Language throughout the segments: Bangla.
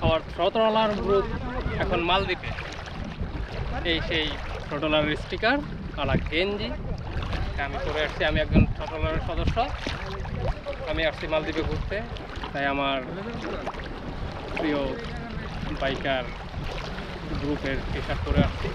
আওয়ার থ্রোটলার গ্রুপ এখন মালদ্বীপে। এই সেই থ্রোটলারের স্টিকার আর গেঞ্জি আমি পরে আসছি। আমি একজন থ্রোটলারের সদস্য, আমি আসছি মালদ্বীপে ঘুরতে, তাই আমার প্রিয় বাইকার গ্রুপের টি শার্ট পরে আসছি।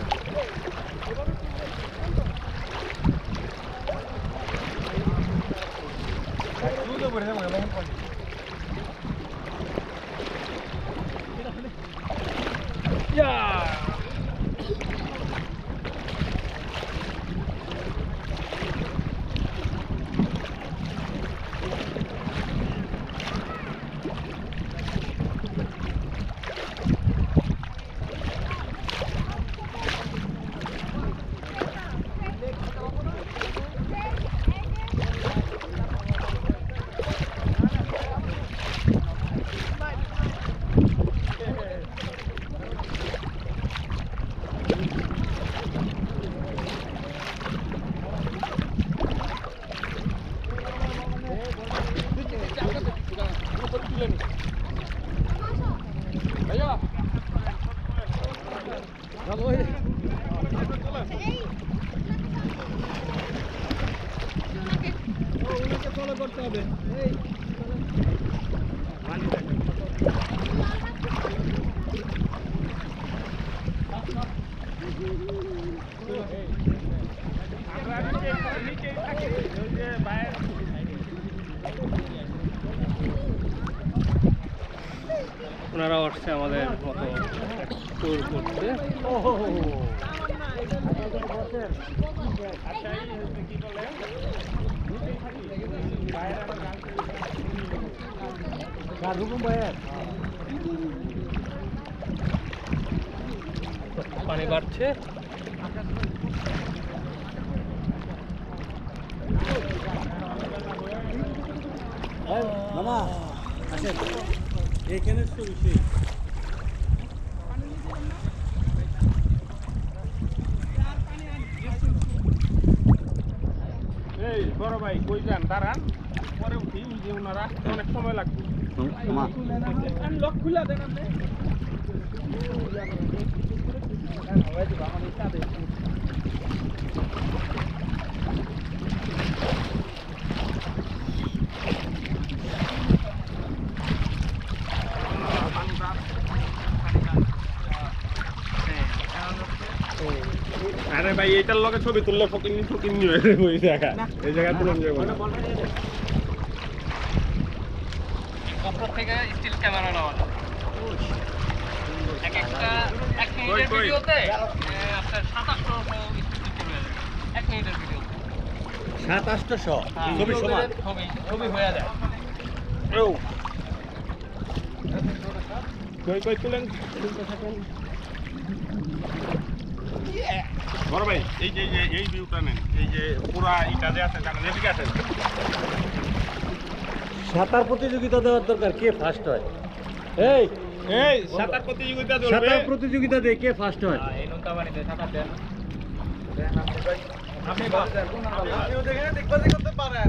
ওনারাও আসছে আমাদের মতো ট্যুর করতে। পানি বাড়ছে। মামা আসেন এইখানে তো বেশি এই বড় ভাই কই যান দাঁড়ান, পরে উঠি যে ওনারা অনেক সময় লাগবে। লক খুলে দেন আপনি। আরে ভাই এইটার লগে ছবি তুললে ফকিন্নি ফকিন্নি হয়ে যাবে ওই জায়গা, এই জায়গা তুলন যাবে না। অপর থেকে স্টিল ক্যামেরা নেওয়া এক একটা এক মিনিটের ভিডিওতে আপনার 2700 স্টিল হয়ে যায় এক মিনিটের ভিডিওতে। 2700 ছবি সমান ছবি হয়ে যায়। ও কই কই তুলেন তুলতে থাকেন। বড় ভাই এই যে এই ভিউটা নেন, এই যে পুরা এটা যে আছে জানেন এদিকে আছেন। সাঁতার প্রতিযোগিতা দেওয়ার দরকার, কে ফার্স্ট হয়? এই এই সাঁতার প্রতিযোগিতা চলবে। সাঁতার প্রতিযোগিতা দিয়ে কে ফার্স্ট হয়? এই নৌকা বাড়িতে সাঁতার দেন। আপনি দেখে দেখতে পারেন।